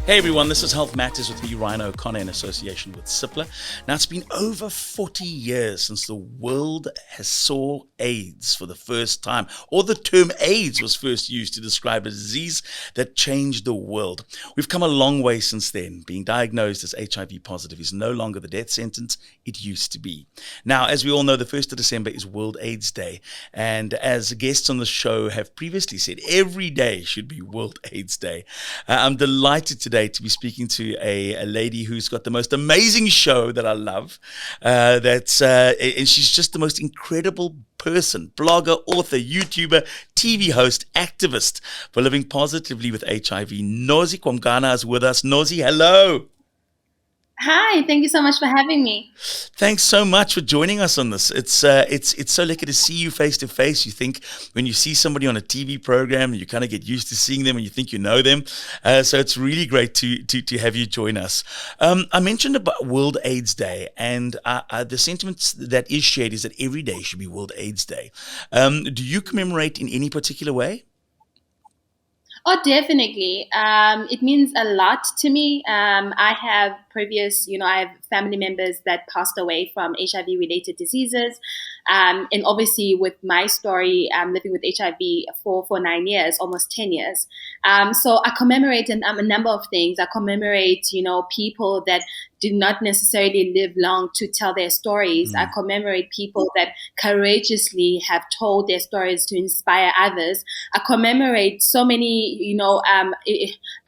Hey everyone, this is Health Matters with me, Ryan O'Connor, in association with CIPLA. Now, it's been over 40 years since the world has saw AIDS for the first time, or the term AIDS was first used to describe a disease that changed the world. We've come a long way since then. Being diagnosed as HIV positive is no longer the death sentence it used to be. Now, as we all know, the 1st of December is World AIDS Day, and as guests on the show have previously said, every day should be World AIDS Day. I'm delighted today to be speaking to a lady who's got the most amazing show that I love. And she's just the most incredible person, blogger, author, YouTuber, TV host, activist for living positively with HIV. Nozibele Qamngana is with us. Nozi, hello. Hi, thank you so much for having me. Thanks so much for joining us on this. It's so lucky to see you face to face. You think when you see somebody on a TV program, you kind of get used to seeing them and you think you know them. So it's really great to have you join us. I mentioned about World AIDS Day, and the sentiment that is shared is that every day should be World AIDS Day. Do you commemorate in any particular way? Oh, definitely. It means a lot to me. I have I have family members that passed away from HIV-related diseases. And obviously with my story, living with HIV for 9 years, almost 10 years. So I commemorate a number of things. I commemorate, people that did not necessarily live long to tell their stories. I commemorate people that courageously have told their stories to inspire others. I commemorate so many,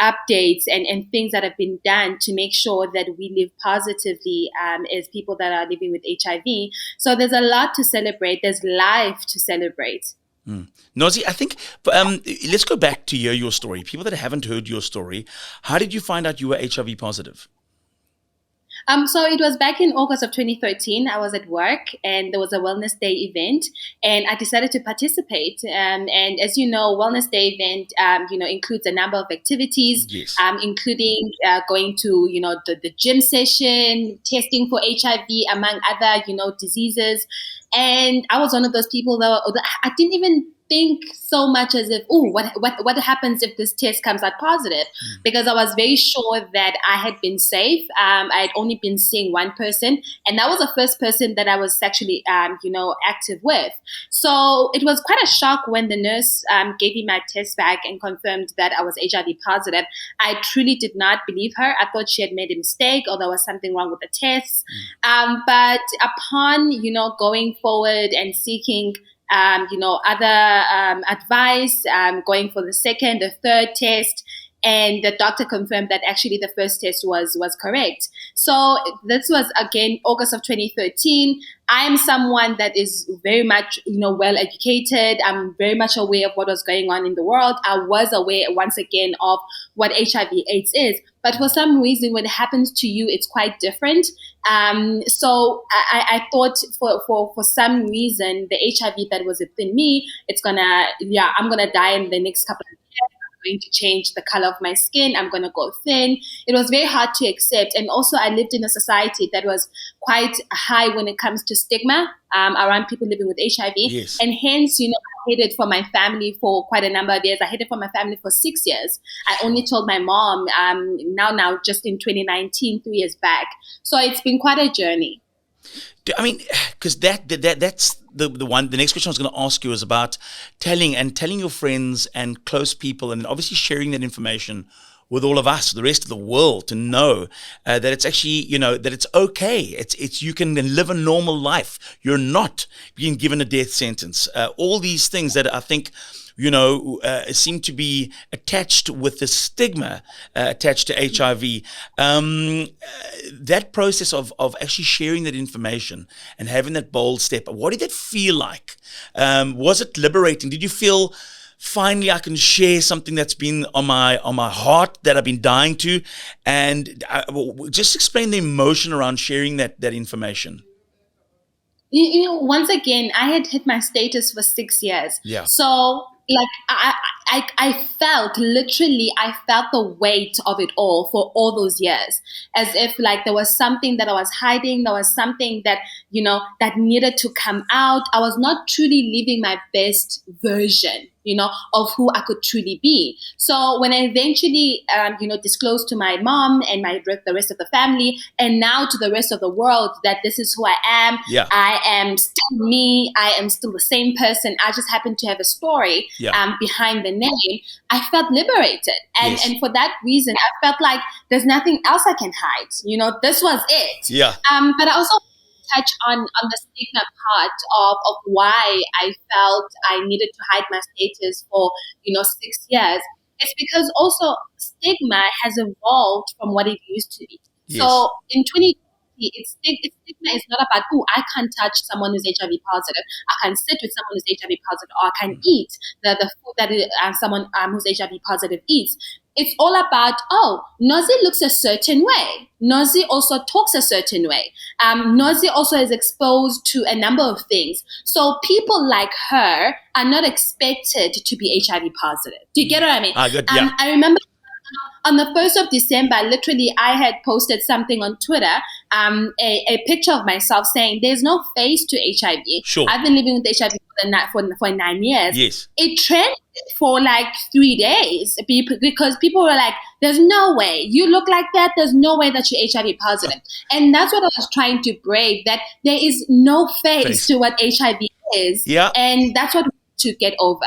updates and things that have been done to make sure that we live positively as people that are living with HIV. So there's a lot to celebrate. There's life to celebrate. Nozi, I think let's go back to hear your story. People that haven't heard your story, how did you find out you were HIV positive? So it was back in August of 2013. I was at work and there was a Wellness Day event and I decided to participate. And as you know, Wellness Day event, includes a number of activities, yes. Including going to, the gym session, testing for HIV, among other, diseases. And I was one of those people that I didn't even think so much as if, what happens if this test comes out positive? Because I was very sure that I had been safe. I had only been seeing one person, and that was the first person that I was sexually, active with. So it was quite a shock when the nurse gave me my test back and confirmed that I was HIV positive. I truly did not believe her. I thought she had made a mistake or there was something wrong with the tests. But upon, going forward and seeking other advice, going for the second or third test. And the doctor confirmed that actually the first test was correct. So this was, again, August of 2013. I am someone that is very much, well educated. I'm very much aware of what was going on in the world. I was aware, once again, of what HIV/AIDS is. But for some reason, when it happens to you, it's quite different. So I thought for some reason, the HIV that was within me, I'm gonna die in the next couple of years. Going to change the color of my skin. I'm going to go thin. It was very hard to accept. And also I lived in a society that was quite high when it comes to stigma around people living with HIV. Yes. And hence, I hid it from my family for quite a number of years. I hid it from my family for 6 years. I only told my mom now just in 2019, 3 years back. So it's been quite a journey. I mean, because that's the one. The next question I was going to ask you is about telling your friends and close people, and obviously sharing that information with all of us, the rest of the world, to know that it's actually, that it's okay. It's you can live a normal life. You're not being given a death sentence. All these things that I think, seem to be attached with the stigma attached to HIV. That process of actually sharing that information and having that bold step, what did that feel like? Was it liberating? Did you feel, finally, I can share something that's been on my heart that I've been dying to? And just explain the emotion around sharing that information. Once again, I had hit my status for 6 years. Yeah. So I felt the weight of it all for all those years, as if there was something that I was hiding. There was something that, that needed to come out. I was not truly living my best version. of who I could truly be. So when I eventually, disclosed to my mom and the rest of the family, and now to the rest of the world that this is who I am, Yeah. I am still me. I am still the same person. I just happen to have a story behind the name. I felt liberated, and for that reason, I felt like there's nothing else I can hide. This was it. Yeah. But I also touch on the stigma part of why I felt I needed to hide my status for 6 years. It's because also stigma has evolved from what it used to be. Yes. So in 2020, stigma is not about, I can't touch someone who's HIV positive. I can sit with someone who's HIV positive, or I can eat the food that someone who's HIV positive eats. It's all about, Nozi looks a certain way. Nozi also talks a certain way. Nozi also is exposed to a number of things. So people like her are not expected to be HIV positive. Do you get what I mean? Good, yeah. I remember on the 1st of December, literally, I had posted something on Twitter, a picture of myself saying, there's no face to HIV. Sure. I've been living with HIV for 9 years. Yes. It trended for like 3 days because people were like, there's no way. You look like that. There's no way that you're HIV positive. And that's what I was trying to break, that there is no face to what HIV is. Yeah. And that's what we need to get over.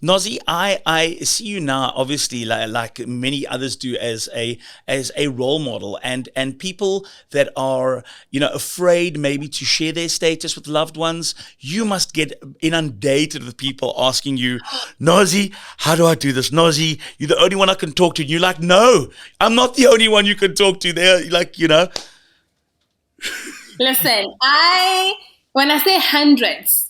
Nozi, I see you now, obviously, like many others do, as a role model, and people that are afraid maybe to share their status with loved ones. You must get inundated with people asking you, Nozi, how do I do this? Nozi, you're the only one I can talk to. And you're like, no, I'm not the only one you can talk to. They're like, Listen, when I say hundreds.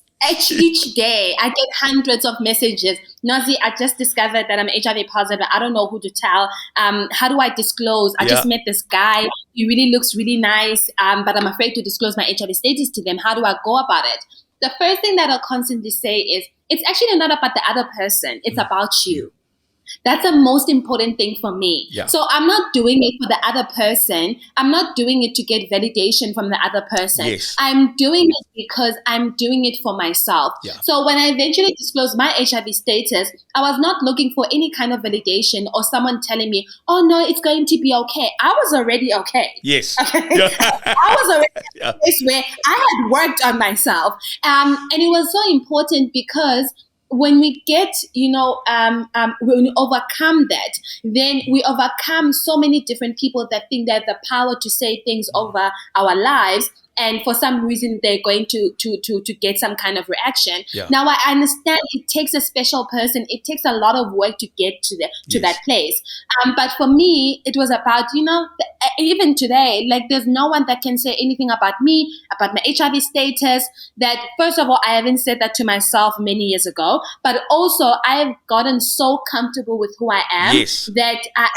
Each day, I get hundreds of messages. Nozi, I just discovered that I'm HIV positive. I don't know who to tell. How do I disclose? I just met this guy. He really looks really nice, but I'm afraid to disclose my HIV status to them. How do I go about it? The first thing that I'll constantly say is, it's actually not about the other person. It's about you. That's the most important thing for me. Yeah. So I'm not doing it for the other person. I'm not doing it to get validation from the other person. Yes. I'm doing it because I'm doing it for myself. Yeah. So when I eventually disclosed my HIV status, I was not looking for any kind of validation or someone telling me, oh no, it's going to be okay. I was already okay. Yes. Okay? I was already in a place where I had worked on myself. And it was so important because when we get, when we overcome that, then we overcome so many different people that think they have the power to say things over our lives. And for some reason, they're going to get some kind of reaction. Yeah. Now, I understand it takes a special person. It takes a lot of work to get to that place. But for me, it was about, even today, like there's no one that can say anything about me, about my HIV status. That, first of all, I haven't said that to myself many years ago. But also, I've gotten so comfortable with who I am that I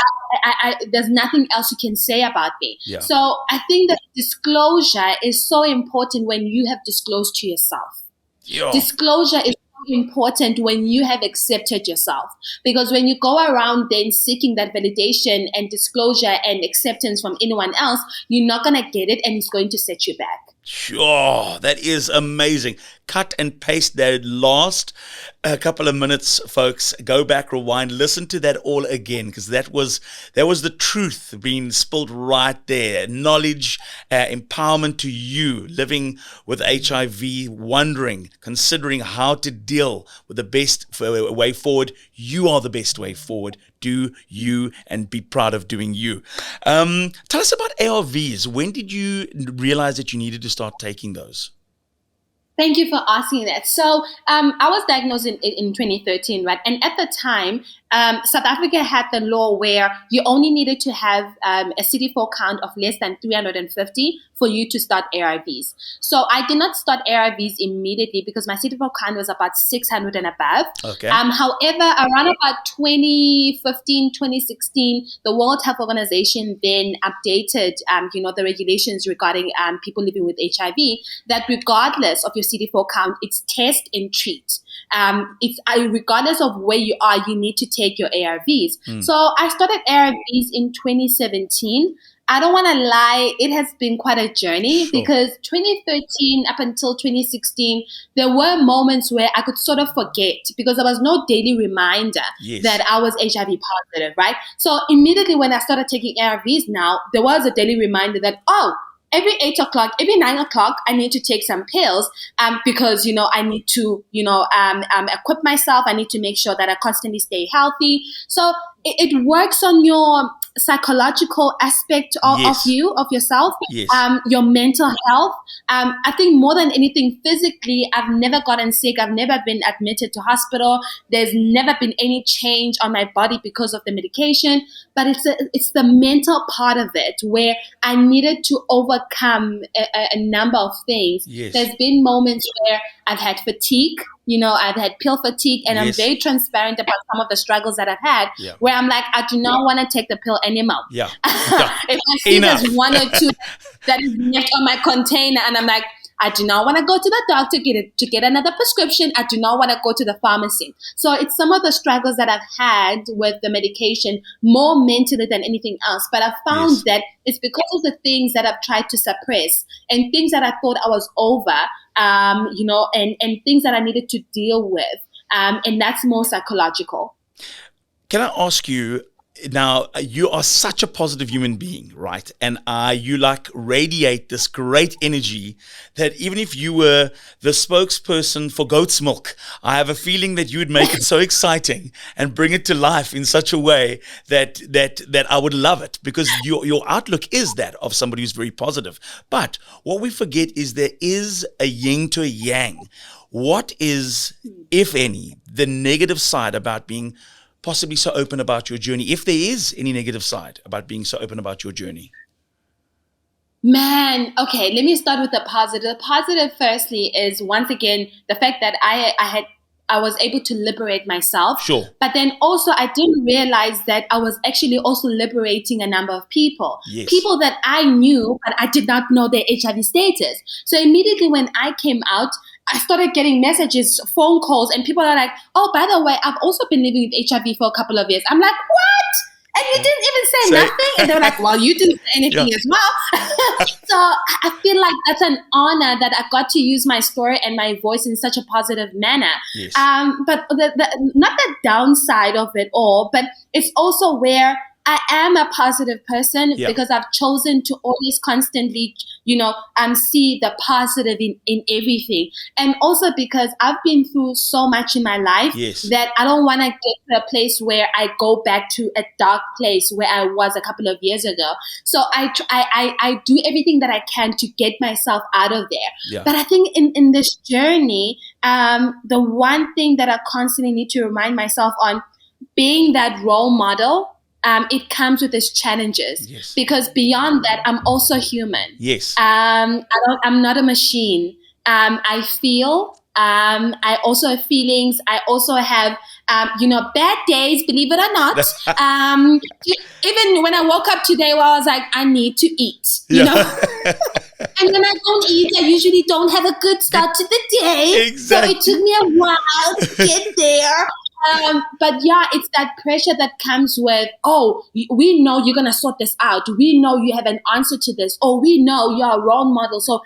there's nothing else you can say about me. Yeah. So I think that disclosure is so important when you have disclosed to yourself. Yeah. Disclosure is so important when you have accepted yourself. Because when you go around then seeking that validation and disclosure and acceptance from anyone else, you're not going to get it and it's going to set you back. Sure, that is amazing. Cut and paste that last couple of minutes, folks. Go back, rewind, listen to that all again, because that was the truth being spilled right there. Knowledge, empowerment to you living with HIV, wondering, considering how to deal with the best way forward. You are the best way forward. Do you and be proud of doing you. Tell us about ARVs. When did you realize that you needed to start taking those? Thank you for asking that. So I was diagnosed in 2013, right? And at the time, South Africa had the law where you only needed to have a CD4 count of less than 350 for you to start ARVs. So I did not start ARVs immediately because my CD4 count was about 600 and above. Okay. However, around about 2015, 2016, the World Health Organization then updated, the regulations regarding people living with HIV, that regardless of your CD4 count, it's test and treat. It's regardless of where you are, you need to take your ARVs. So I started ARVs in 2017. I don't want to lie, it has been quite a journey Sure. because 2013 up until 2016, there were moments where I could sort of forget because there was no daily reminder Yes. that I was HIV positive, right? So immediately when I started taking ARVs now, there was a daily reminder that, oh, every 8 o'clock, every 9 o'clock, I need to take some pills because, you know, I need to, you know, equip myself. I need to make sure that I constantly stay healthy. So it works on your psychological aspect of Yes. you, of yourself, Yes. your mental health. I think more than anything, physically, I've never gotten sick. I've never been admitted to hospital. There's never been any change on my body because of the medication. But it's the mental part of it where I needed to overcome a number of things. Yes. There's been moments where I've had fatigue. You know, I've had pill fatigue, and I'm Yes. very transparent about some of the struggles that I've had, Yeah. where I'm like, I do not want to take the pill anymore. Yeah. If I see Enough. there's one or two that is left on my container, and I'm like, I do not want to go to the doctor to get another prescription. I do not want to go to the pharmacy. So it's some of the struggles that I've had with the medication, more mentally than anything else. But I found Yes. that it's because of the things that I've tried to suppress and things that I thought I was over, you know, and things that I needed to deal with. And that's more psychological. Can I ask you now? You are such a positive human being, right? And you like radiate this great energy that even if you were the spokesperson for goat's milk, I have a feeling that you would make it so exciting and bring it to life in such a way that I would love it, because your outlook is that of somebody who's very positive. But what we forget is there is a yin to a yang. What is, if any, the negative side about being possibly so open about your journey, if there is any negative side about being so open about your journey? Man, okay, let me start with the positive. The positive, firstly, is once again the fact that I was able to liberate myself. Sure. But then also I didn't realize that I was actually also liberating a number of people. Yes. People that I knew, but I did not know their HIV status. So immediately when I came out, I started getting messages, phone calls, and people are like, oh, by the way, I've also been living with HIV for a couple of years. I'm like, what? And you didn't even say nothing? And they were like, well, you didn't say anything as well. So I feel like that's an honor that I got to use my story and my voice in such a positive manner. Yes. But not the downside of it all, but it's also where I am a positive person because I've chosen to always constantly, you know, see the positive in everything. And also because I've been through so much in my life that I don't want to get to a place where I go back to a dark place where I was a couple of years ago. So I do everything that I can to get myself out of there. Yeah. But I think in this journey, the one thing that I constantly need to remind myself on, being that role model, it comes with its challenges because beyond that, I'm also human. Yes. I'm not a machine. I feel. I also have feelings. I also have, bad days, believe it or not. Even when I woke up today, where I was like, I need to eat, you know? And when I don't eat, I usually don't have a good start to the day. Exactly. So it took me a while to get there. But yeah, it's that pressure that comes with, oh, we know you're going to sort this out. We know you have an answer to this. Oh, we know you're a role model. So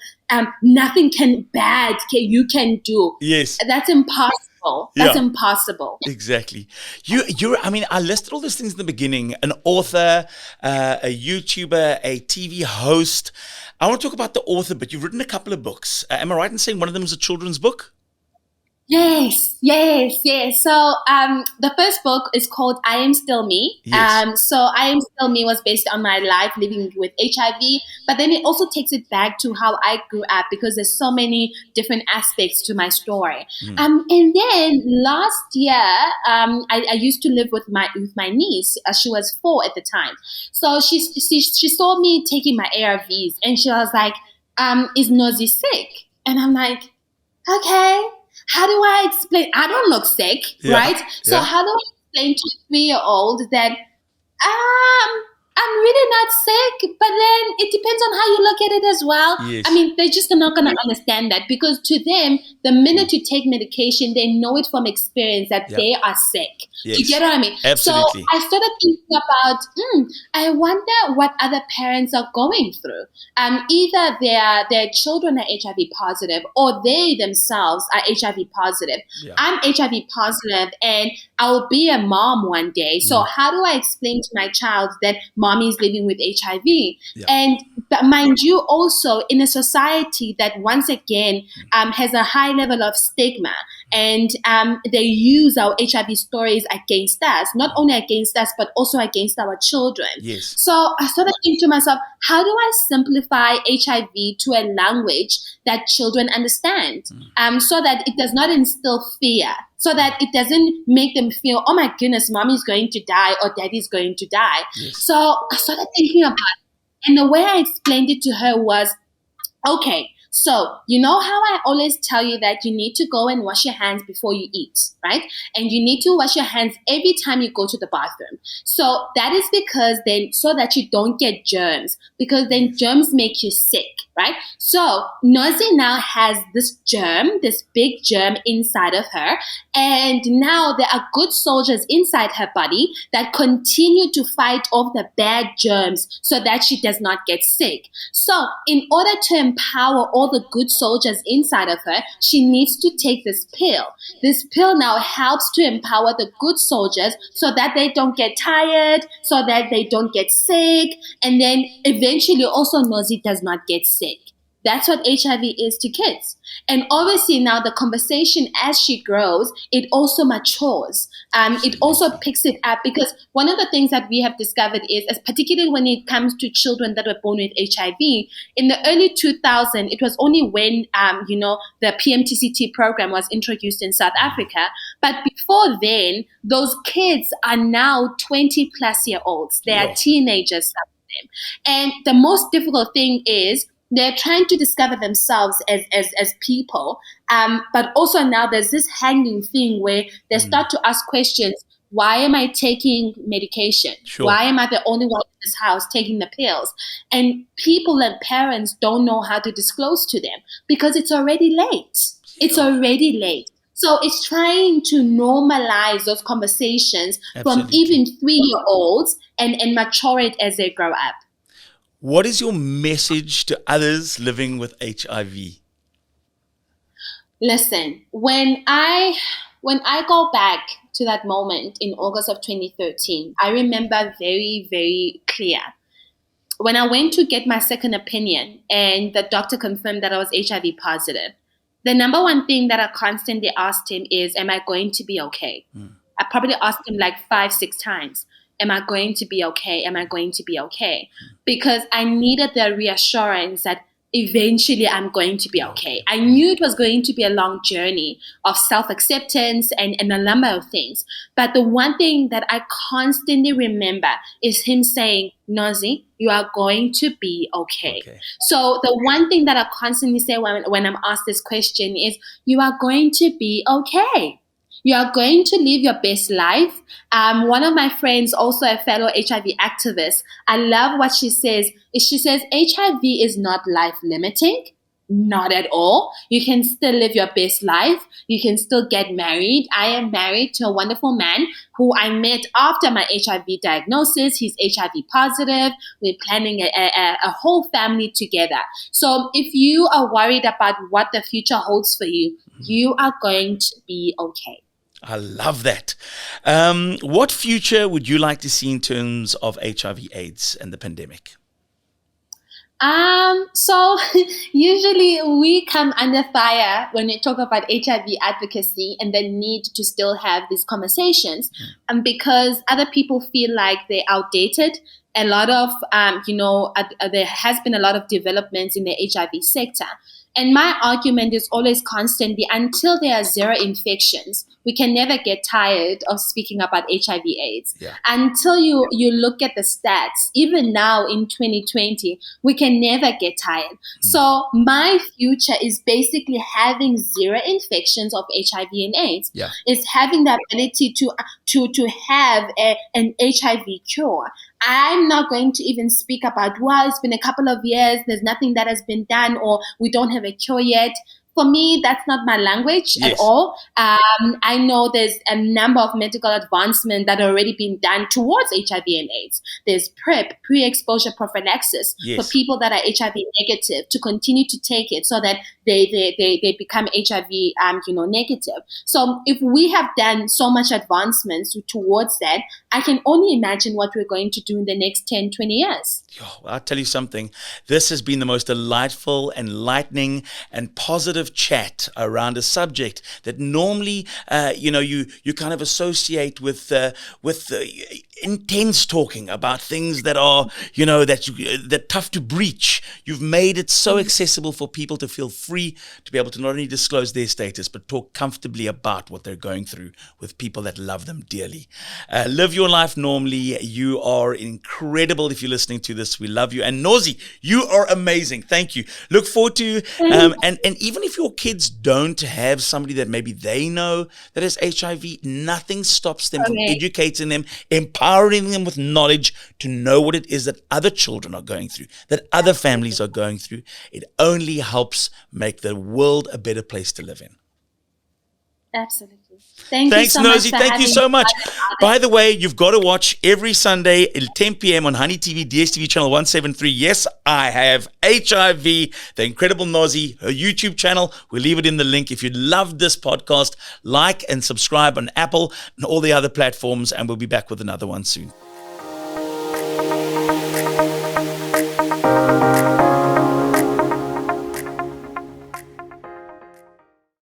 nothing you can do. Yes. That's impossible. That's impossible. Exactly. I listed all those things in the beginning: an author, a YouTuber, a TV host. I want to talk about the author, but you've written a couple of books. Am I right in saying one of them is a children's book? Yes. So the first book is called I Am Still Me. Yes. So I Am Still Me was based on my life living with HIV, but then it also takes it back to how I grew up because there's so many different aspects to my story. And then last year, I used to live with my niece. She was 4 at the time. So she saw me taking my ARVs and she was like, is Nozi sick? And I'm like, okay. How do I explain? I don't look sick, right? So how do I explain to a 3-year-old that I'm really not sick, but then it depends on how you look at it as well. Yes. I mean, they're just not going to understand that, because to them, the minute you take medication, they know it from experience that they are sick. Yes. You get what I mean? Absolutely. So I started thinking about, I wonder what other parents are going through. Either their children are HIV positive, or they themselves are HIV positive. Yeah. I'm HIV positive, and I'll be a mom one day. So how do I explain to my child that mommy is living with HIV? Yeah. And but mind you, also in a society that once again has a high level of stigma, and they use our HIV stories against us, not only against us, but also against our children. Yes. So I started thinking to myself, how do I simplify HIV to a language that children understand, so that it does not instill fear, so that it doesn't make them feel, oh my goodness, mommy's going to die or daddy's going to die. Yes. So I started thinking about it. And the way I explained it to her was, okay, so you know how I always tell you that you need to go and wash your hands before you eat, right? And you need to wash your hands every time you go to the bathroom. So that is because then, so that you don't get germs, because then germs make you sick, right? So Nozi now has this germ, this big germ inside of her. And now there are good soldiers inside her body that continue to fight off the bad germs so that she does not get sick. So in order to empower all the good soldiers inside of her, she needs to take this pill. This pill now helps to empower the good soldiers so that they don't get tired, so that they don't get sick, and then eventually also Nozi does not get sick. That's what HIV is to kids. And obviously now the conversation, as she grows, it also matures. It also picks it up, because one of the things that we have discovered is, as particularly when it comes to children that were born with HIV, in the early 2000s, it was only when, the PMTCT program was introduced in South Africa. But before then, those kids are now 20 plus year olds. They are teenagers, some of them. And the most difficult thing is, they're trying to discover themselves as people. But also now there's this hanging thing where they start to ask questions. Why am I taking medication? Sure. Why am I the only one in this house taking the pills? And people and parents don't know how to disclose to them, because it's already late. It's already late. So it's trying to normalize those conversations from even 3-year-olds and mature it as they grow up. What is your message to others living with HIV? Listen, when I go back to that moment in August of 2013, I remember very, very clear. When I went to get my second opinion and the doctor confirmed that I was HIV positive, the number one thing that I constantly asked him is, am I going to be okay? I probably asked him like 5-6 times. Am I going to be okay? Am I going to be okay? Because I needed the reassurance that eventually I'm going to be okay. I knew it was going to be a long journey of self-acceptance and a number of things. But the one thing that I constantly remember is him saying, Nozi, you are going to be okay. So the one thing that I constantly say when I'm asked this question is, you are going to be okay. You are going to live your best life. One of my friends, also a fellow HIV activist, I love what she says. She says, HIV is not life limiting. Not at all. You can still live your best life. You can still get married. I am married to a wonderful man who I met after my HIV diagnosis. He's HIV positive. We're planning a whole family together. So if you are worried about what the future holds for you, you are going to be okay. I love that. What future would you like to see in terms of HIV/AIDS and the pandemic? So usually we come under fire when we talk about HIV advocacy and the need to still have these conversations, because other people feel like they're outdated. A lot of, there has been a lot of developments in the HIV sector. And my argument is always constantly, until there are 0 infections, we can never get tired of speaking about HIV/AIDS. Until you look at the stats, even now in 2020, we can never get tired. So my future is basically having 0 infections of HIV and AIDS. Is having the ability to have an HIV cure. I'm not going to even speak about, well, it's been a couple of years, there's nothing that has been done, or we don't have a cure yet. For me, that's not my language at Yes. all. I know there's a number of medical advancements that are already being done towards HIV and AIDS. There's PrEP, pre-exposure prophylaxis, for Yes. people that are HIV negative to continue to take it so that they become HIV negative. So if we have done so much advancements towards that, I can only imagine what we're going to do in the next 10, 20 years. Yo, I'll tell you something. This has been the most delightful, enlightening, and positive chat around a subject that normally, you kind of associate with intense talking about things that are, that tough to breach. You've made it so accessible for people to feel free to be able to not only disclose their status, but talk comfortably about what they're going through with people that love them dearly. Live your life normally. You are incredible. If you're listening to this, we love you. And Nozi, you are amazing. Thank you. Look forward to, and even if your kids don't have somebody that maybe they know that has HIV, nothing stops them from educating them, empowering them with knowledge to know what it is that other children are going through, that other families are going through. It only helps make the world a better place to live in. Absolutely. Thanks, Thanks, so Nozi. much. Thank you so much. By the way, you've got to watch every Sunday at 10 p.m. on Honey TV, DSTV channel 173. Yes, I have HIV. The incredible Nozi, her YouTube channel. We'll leave it in the link. If you loved this podcast, like and subscribe on Apple and all the other platforms, and we'll be back with another one soon.